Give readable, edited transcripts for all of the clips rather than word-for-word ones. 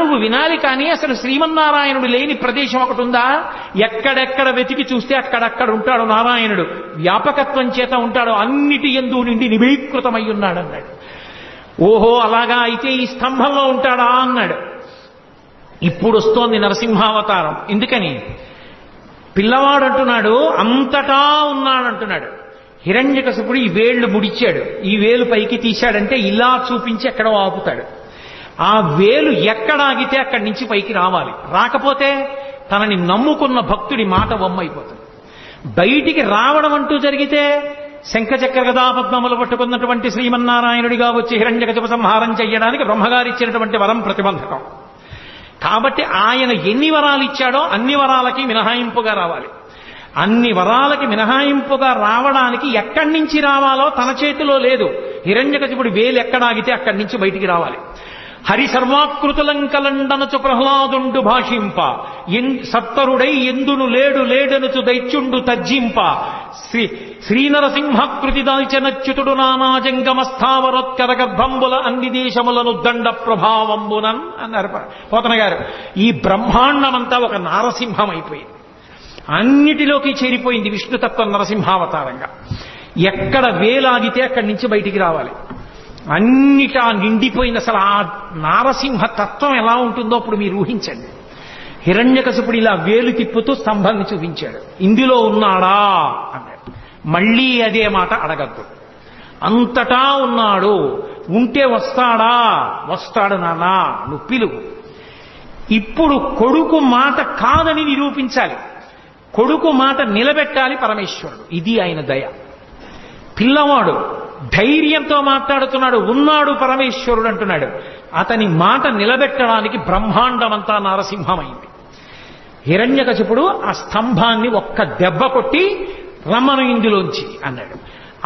నువ్వు వినాలి కానీ అసలు శ్రీమన్నారాయణుడు లేని ప్రదేశం ఒకటి ఉందా? ఎక్కడెక్కడ వెతికి చూస్తే అక్కడక్కడ ఉంటాడు నారాయణుడు. వ్యాపకత్వం చేత ఉంటాడు, అన్నిటి యందు నిండి నిబీకృతమై ఉన్నాడు అన్నాడు. ఓహో అలాగా, అయితే ఈ స్తంభంలో ఉంటాడా అన్నాడు. ఇప్పుడు వస్తోంది నరసింహావతారం. ఎందుకని? పిల్లవాడు అంటున్నాడు అంతటా ఉన్నాడంటున్నాడు. హిరణ్యకశిపుడు ఈ వేళ్లు ముడిచాడు, ఈ వేలు పైకి తీశాడంటే ఇలా చూపించి ఎక్కడో ఆపుతాడు. ఆ వేలు ఎక్కడ ఆగితే అక్కడి నుంచి పైకి రావాలి. రాకపోతే తనని నమ్ముకున్న భక్తుడి మాట వమ్మైపోతుంది. బయటికి రావడం అంటూ జరిగితే శంఖచక్ర గదా పద్మములు పట్టుకున్నటువంటి శ్రీమన్నారాయణుడిగా వచ్చి హిరణ్యకశిప సంహారం చెయ్యడానికి బ్రహ్మగారు ఇచ్చినటువంటి వరం ప్రతిబంధకం. కాబట్టి ఆయన ఎన్ని వరాలు ఇచ్చాడో అన్ని వరాలకి మినహాయింపుగా రావాలి. అన్ని వరాలకి మినహాయింపుగా రావడానికి ఎక్కడి నుంచి రావాలో తన చేతిలో లేదు. హిరణ్యకశిపుడి వేలు ఎక్కడాగితే అక్కడి నుంచి బయటికి రావాలి. హరి సర్వాకృతులంకలండనచు ప్రహ్లాదుండు భాషింప, సత్తరుడై ఎందును లేడు లేడనుచు దైత్యుండు తర్జింప, శ్రీనరసింహకృతి దాల్చనచ్యుతుడు నానాజంగమస్థావరోత్కర గర్భంబుల అన్ని దేశములను దండ ప్రభావంబునన్ అన్నారు పోతన గారు. ఈ బ్రహ్మాండమంతా ఒక నారసింహం అయిపోయింది, అన్నిటిలోకి చేరిపోయింది విష్ణుతత్వం నరసింహావతారంగా. ఎక్కడ వేలాగితే అక్కడి నుంచి బయటికి రావాలి. అన్నిటా నిండిపోయింది. అసలు ఆ నారసింహ తత్వం ఎలా ఉంటుందో అప్పుడు మీరు ఊహించండి. హిరణ్యకశిపుడు ఇలా వేలు తిప్పుతూ స్తంభాన్ని చూపించాడు. ఇందులో ఉన్నాడా అన్నాడు. మళ్ళీ అదే మాట అడగద్దు. అంతటా ఉన్నాడు, ఉంటే వస్తాడా? వస్తాడు నాన్నా, నువ్వు పిలువు. ఇప్పుడు కొడుకు మాట కాదని నిరూపించాలి, కొడుకు మాట నిలబెట్టాలి పరమేశ్వరుడు. ఇది ఆయన దయ. పిల్లవాడు ధైర్యంతో మాట్లాడుతున్నాడు, ఉన్నాడు పరమేశ్వరుడు అంటున్నాడు. అతని మాట నిలబెట్టడానికి బ్రహ్మాండమంతా నారసింహమైంది. హిరణ్యకశిపుడు ఆ స్తంభాన్ని ఒక్క దెబ్బ కొట్టి రమ్మను ఇందులోంచి అన్నాడు.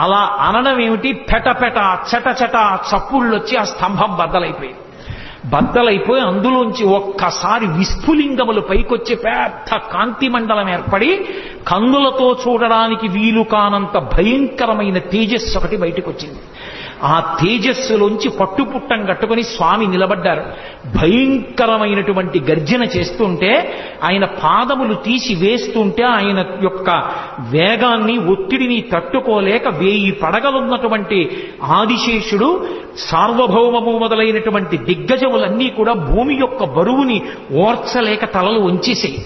అలా అనడం ఏమిటి? పెటపెట చటచట చప్పుళ్ళొచ్చి ఆ స్తంభం బద్దలైపోయి అందులోంచి ఒక్కసారి విస్ఫులింగములు పైకొచ్చి పెద్ద కాంతి మండలం ఏర్పడి కన్నులతో చూడడానికి వీలు కానంత భయంకరమైన తేజస్సు ఒకటి బయటకు వచ్చింది. ఆ తేజస్సులోంచి పట్టుపుట్టం కట్టుకుని స్వామి నిలబడ్డారు. భయంకరమైనటువంటి గర్జన చేస్తుంటే ఆయన పాదములు తీసి వేస్తుంటే ఆయన యొక్క వేగాన్ని ఒత్తిడిని తట్టుకోలేక 1000 పడగలున్నటువంటి ఆదిశేషుడు సార్వభౌమము మొదలైనటువంటి దిగ్గజములన్నీ కూడా భూమి యొక్క బరువుని ఓర్చలేక తలలు వంచేసాయి.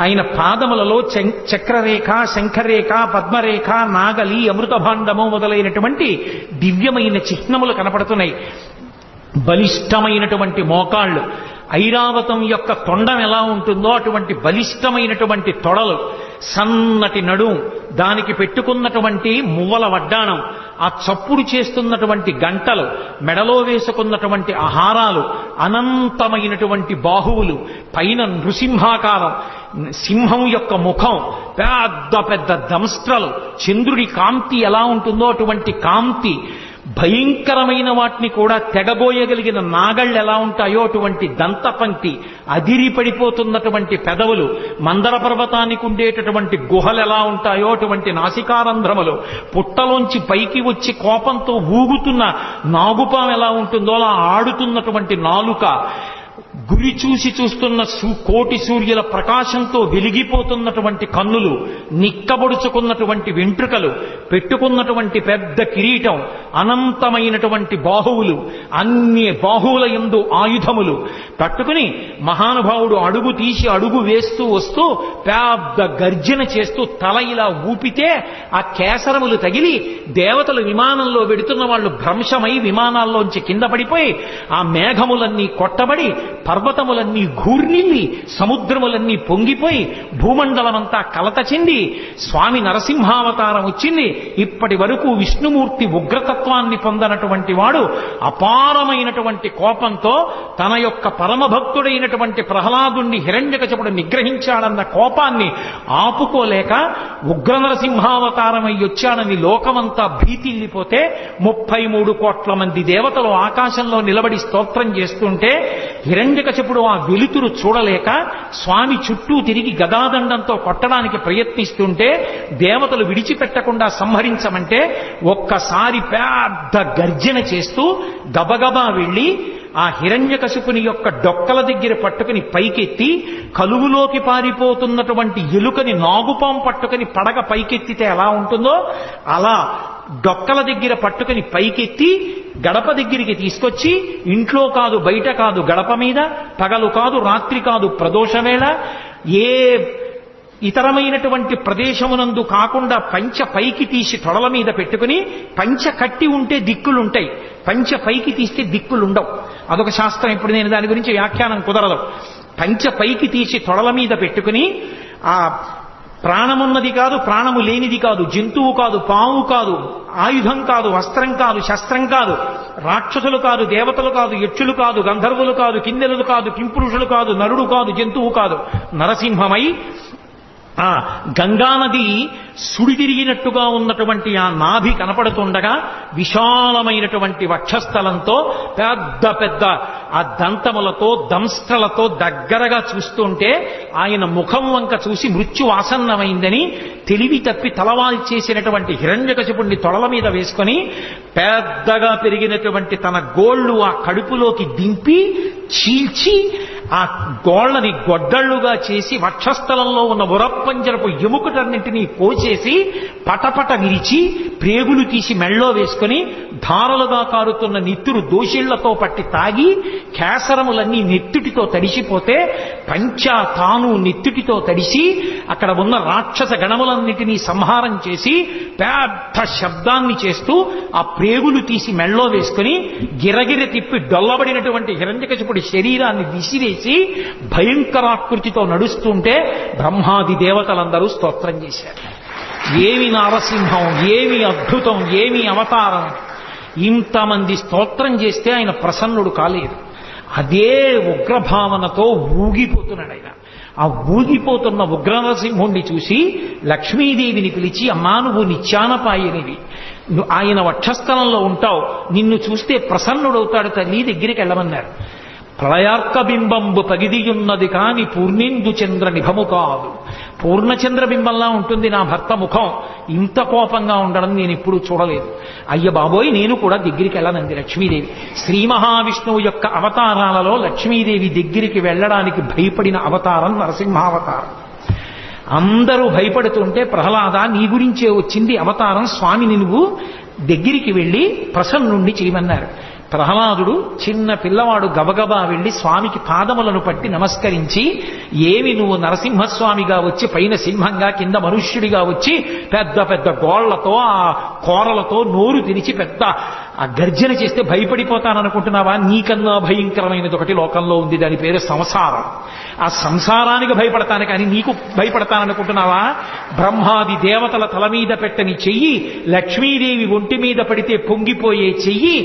ఆయన పాదములలో చక్రరేఖ, శంఖరేఖ, పద్మరేఖ, నాగలి, అమృతభాండము మొదలైనటువంటి దివ్యమైన చిహ్నములు కనపడుతున్నాయి. బలిష్టమైనటువంటి మోకాళ్ళు, ఐరావతం యొక్క తొండం ఎలా ఉంటుందో అటువంటి బలిష్టమైనటువంటి తొడలు, సన్నటి నడుం, దానికి పెట్టుకున్నటువంటి మువ్వల వడ్డాణం, ఆ చప్పుడు చేస్తున్నటువంటి గంటలు, మెడలో వేసుకున్నటువంటి ఆహారాలు, అనంతమైనటువంటి బాహువులు, పైన నృసింహాకారం, సింహం యొక్క ముఖం, పెద్ద పెద్ద దంస్ట్రలు, చంద్రుడి కాంతి ఎలా ఉంటుందో అటువంటి కాంతి, భయంకరమైన వాటిని కూడా తెగబోయగలిగిన నాగళ్ళు ఎలా ఉంటాయో అటువంటి దంతపంక్తి, అదిరి పడిపోతున్నటువంటి పెదవులు, మందర పర్వతానికి ఉండేటటువంటి గుహలు ఎలా ఉంటాయో అటువంటి నాసికారంధ్రములు, పుట్టలోంచి పైకి వచ్చి కోపంతో ఊగుతున్న నాగుపాం ఎలా ఉంటుందో అలా ఆడుతున్నటువంటి నాలుక, గురి చూసి చూస్తున్న కోటి సూర్యుల ప్రకాశంతో వెలిగిపోతున్నటువంటి కన్నులు, నిక్కబొడుచుకున్నటువంటి వెంట్రుకలు, పెట్టుకున్నటువంటి పెద్ద కిరీటం, అనంతమైనటువంటి బాహువులు, అన్ని బాహువుల యందు ఆయుధములు పట్టుకుని మహానుభావుడు అడుగు తీసి అడుగు వేస్తూ వస్తూ పెద్ద గర్జన చేస్తూ తల ఇలా ఊపితే ఆ కేసరములు తగిలి దేవతలు విమానంలో వెడుతున్న వాళ్ళు భ్రంశమై విమానాల్లోంచి కింద పడిపోయి ఆ మేఘములన్నీ కొట్టబడి పర్వతములన్నీ ఘూర్నిల్లి సముద్రములన్నీ పొంగిపోయి భూమండలమంతా కలత చెంది స్వామి నరసింహావతారం వచ్చింది. ఇప్పటి వరకు విష్ణుమూర్తి ఉగ్రతత్వాన్ని పొందనటువంటి వాడు అపారమైనటువంటి కోపంతో తన యొక్క పరమభక్తుడైనటువంటి ప్రహ్లాదుణ్ణి హిరణ్యకశిపుడు నిగ్రహించాడన్న కోపాన్ని ఆపుకోలేక ఉగ్ర నరసింహావతారమై వచ్చాడని లోకమంతా భీతిల్లిపోతే 33 కోట్ల మంది దేవతలు ఆకాశంలో నిలబడి స్తోత్రం చేస్తుంటే హిరణ్యకశిపుడు ఆ వెలుతురు చూడలేక స్వామి చుట్టూ తిరిగి గదాదండంతో కొట్టడానికి ప్రయత్నిస్తుంటే దేవతలు విడిచిపెట్టకుండా సంహరించమంటే ఒక్కసారి పెద్ద గర్జన చేస్తూ గబగబా వెళ్లి ఆ హిరణ్యకశిపుని యొక్క డొక్కల దగ్గర పట్టుకుని పైకెత్తి కలుగులోకి పారిపోతున్నటువంటి ఎలుకని నాగుపాం పట్టుకుని పడగ పైకెత్తితే ఎలా ఉంటుందో అలా డొక్కల దగ్గర పట్టుకుని పైకెత్తి గడప దగ్గరికి తీసుకొచ్చి ఇంట్లో కాదు బయట కాదు గడప మీద పగలు కాదు రాత్రి కాదు ప్రదోషవేళ ఏ ఇతరమైనటువంటి ప్రదేశమునందు కాకుండా పంచ పైకి తీసి తొడల మీద పెట్టుకుని పంచ కట్టి ఉంటే దిక్కులుంటాయి, పంచ పైకి తీస్తే దిక్కులుండవు. అదొక శాస్త్రం. ఇప్పుడు నేను దాని గురించి వ్యాఖ్యానం కుదరదు. పంచ పైకి తీసి తొడల మీద పెట్టుకుని ఆ ప్రాణమున్నది కాదు ప్రాణము లేనిది కాదు, జంతువు కాదు పాము కాదు, ఆయుధం కాదు, వస్త్రం కాదు, శస్త్రం కాదు, రాక్షసులు కాదు, దేవతలు కాదు, యక్షులు కాదు, గంధర్వులు కాదు, కిన్నెరులు కాదు, కింపురుషులు కాదు, నరుడు కాదు, జంతువు కాదు, నరసింహమై ఆ గంగానది సుడి తిరిగినట్టుగా ఉన్నటువంటి ఆ నాభి కనపడుతుండగా విశాలమైనటువంటి వక్షస్థలంతో పెద్ద పెద్ద ఆ దంతములతో దంస్ట్రలతో దగ్గరగా చూస్తుంటే ఆయన ముఖం వంక చూసి మృత్యు ఆసన్నమైందని తెలివి తప్పి తలవాల్ చేసినటువంటి హిరణ్యకశిపుణ్ణి తొడల మీద వేసుకొని పెద్దగా పెరిగినటువంటి తన గోళ్లు ఆ కడుపులోకి దింపి చీల్చి ఆ గోళ్లని గొడ్డళ్లుగా చేసి వక్షస్థలంలో ఉన్న ఉరప్పంజరపు ఎముకటన్నింటినీ పోచేసి పటపట విరిచి ప్రేగులు తీసి మెళ్ళో వేసుకుని ధారలుగా కారుతున్న నెత్తురు దోషిళ్లతో పట్టి తాగి కేసరములన్నీ నెత్తుటితో తడిసిపోతే పంచా తాను నెత్తుటితో తడిసి అక్కడ ఉన్న రాక్షస గణములన్నిటినీ సంహారం చేసి పెద్ద శబ్దాన్ని చేస్తూ ఆ ప్రేగులు తీసి మెళ్ళో వేసుకుని గిరగిర తిప్పి డొల్లబడినటువంటి హిరణ్యకశిపుడి శరీరాన్ని విసిరేసి భయంకరాకృతితో నడుస్తుంటే బ్రహ్మాది దేవతలందరూ స్తోత్రం చేశారు. ఏమి నారసింహం, ఏమి అద్భుతం, ఏమి అవతారం! ఇంతమంది స్తోత్రం చేస్తే ఆయన ప్రసన్నుడు కాలేదు. అదే ఉగ్రభావనతో ఊగిపోతున్నాడు ఆయన. ఆ ఊగిపోతున్న ఉగ్రనరసింహుణ్ణి చూసి లక్ష్మీదేవిని పిలిచి, అమ్మా నువ్వు నిత్యానపాయనివి, ఆయన వక్షస్థలంలో ఉంటావు, నిన్ను చూస్తే ప్రసన్నుడవుతాడు తల్లి, దగ్గరికి వెళ్ళమన్నారు. ప్రళయార్కబింబంబు పగిదియున్నది కాని పూర్ణేందు చంద్ర నిభము కాదు. పూర్ణచంద్రబింబంలా ఉంటుంది నా భర్త ముఖం, ఇంత కోపంగా ఉండడం నేను ఎప్పుడూ చూడలేదు. అయ్య బాబోయ్, నేను కూడా దగ్గరికి వెళ్ళనంది లక్ష్మీదేవి. శ్రీ మహావిష్ణువు యొక్క అవతారాలలో లక్ష్మీదేవి దగ్గరికి వెళ్ళడానికి భయపడిన అవతారం నరసింహావతారం. అందరూ భయపడుతుంటే ప్రహ్లాద నీ గురించే వచ్చింది అవతారం, స్వామిని నువ్వు దగ్గరికి వెళ్ళి ప్రసన్నుణ్ణి చేయమన్నారు. ప్రహ్లాదుడు చిన్న పిల్లవాడు గబగబా వెళ్లి స్వామికి పాదములను పట్టి నమస్కరించి, ఏమి నువ్వు నరసింహస్వామిగా వచ్చి పైన సింహంగా కింద మనుష్యుడిగా వచ్చి పెద్ద పెద్ద గోళ్లతో ఆ కోరలతో నోరు తెరిచి పెద్ద ఆ గర్జన చేస్తే భయపడిపోతాననుకుంటున్నావా? నీకన్నా భయంకరమైనది ఒకటి లోకంలో ఉంది, దాని పేరు సంసారం. ఆ సంసారానికి భయపడతాను కానీ నీకు భయపడతాననుకుంటున్నావా? బ్రహ్మాది దేవతల తల మీద పెట్టని చెయ్యి, లక్ష్మీదేవి ఒంటి మీద పడితే పొంగిపోయే చెయ్యి,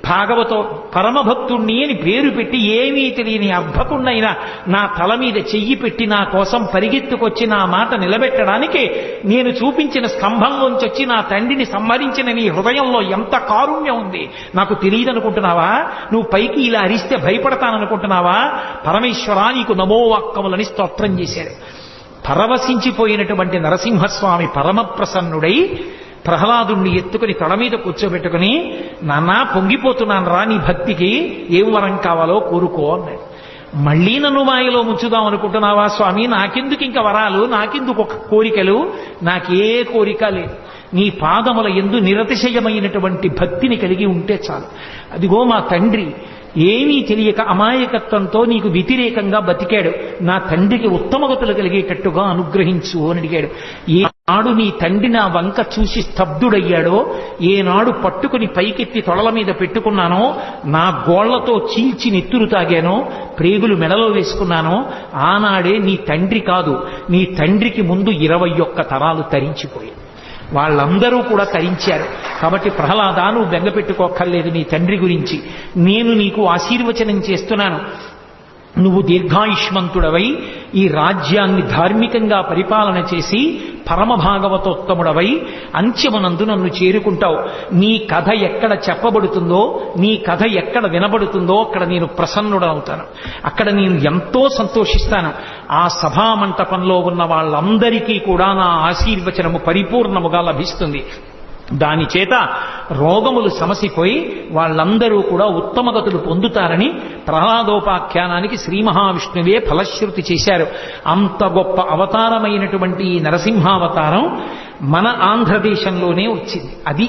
భాగవతో పరమభక్తుణ్ణి అని పేరు పెట్టి ఏమీ తెలియని అర్భకుణ్ణైనా నా తల మీద చెయ్యి పెట్టి నా కోసం పరిగెత్తుకొచ్చి నా మాట నిలబెట్టడానికి నేను చూపించిన స్తంభంలోంచి వచ్చి నా తండ్రిని సంహరించిన నీ హృదయంలో ఎంత కారుణ్యం ఉంది నాకు తెలియదనుకుంటున్నావా? నువ్వు పైకి ఇలా అరిస్తే భయపడతాననుకుంటున్నావా? పరమేశ్వరా నీకు నమోవాక్కములని స్తోత్రం చేశాడు. పరవశించిపోయినటువంటి నరసింహస్వామి పరమప్రసన్నుడై ప్రహ్లాదుణ్ణి ఎత్తుకుని తొడ మీద కూర్చోబెట్టుకుని, నాన్న పొంగిపోతున్నాను రా నీ భక్తికి, ఏం వరం కావాలో కోరుకో అన్నాడు. మళ్లీ నన్ను మాయలో ముంచుదాం అనుకుంటున్నావా స్వామి? నాకెందుకు ఇంకా వరాలు, నాకెందుకు ఒక కోరికలు? నాకే కోరిక లేదు. నీ పాదముల యందు నిరతిశయమైనటువంటి భక్తిని కలిగి ఉంటే చాలు. అదిగో మా తండ్రి ఏమీ తెలియక అమాయకత్వంతో నీకు వ్యతిరేకంగా బతికాడు, నా తండ్రికి ఉత్తమగతులు కలిగేటట్టుగా అనుగ్రహించు అని అడిగాడు. ఏనాడు నీ తండ్రి నా వంక చూసి స్తబ్దుడయ్యాడో, ఏనాడు పట్టుకుని పైకెత్తి తొడల మీద పెట్టుకున్నానో, నా గోళ్లతో చీల్చి నెత్తురు తాగానో, ప్రేగులు మెడలో వేసుకున్నానో, ఆనాడే నీ తండ్రి కాదు, నీ తండ్రికి ముందు 21 తరాలు తరించిపోయాయి. వాళ్ళందరూ కూడా తరించారు. కాబట్టి ప్రహ్లాద నువ్వు బెంగపెట్టుకోక్కర్లేదు నీ తండ్రి గురించి. నేను నీకు ఆశీర్వచనం చేస్తున్నాను. నువ్వు దీర్ఘాయుష్మంతుడవై ఈ రాజ్యాన్ని ధార్మికంగా పరిపాలన చేసి పరమభాగవతోత్తముడవై అంత్యమునందు నన్ను చేరుకుంటావు. నీ కథ ఎక్కడ చెప్పబడుతుందో, నీ కథ ఎక్కడ వినబడుతుందో అక్కడ నేను ప్రసన్నుడవుతాను, అక్కడ నేను ఎంతో సంతోషిస్తాను. ఆ సభామంటపంలో ఉన్న వాళ్ళందరికీ కూడా నా ఆశీర్వచనము పరిపూర్ణముగా లభిస్తుంది. దాని చేత రోగములు సమసిపోయి వాళ్ళందరూ కూడా ఉత్తమ గతులు పొందుతారని ప్రహ్లాదోపాఖ్యానానికి శ్రీ మహావిష్ణువే ఫలశ్రుతి చేశారు. అంత గొప్ప అవతారమైనటువంటి ఈ నరసింహావతారం మన ఆంధ్రదేశంలోనే వచ్చింది. అది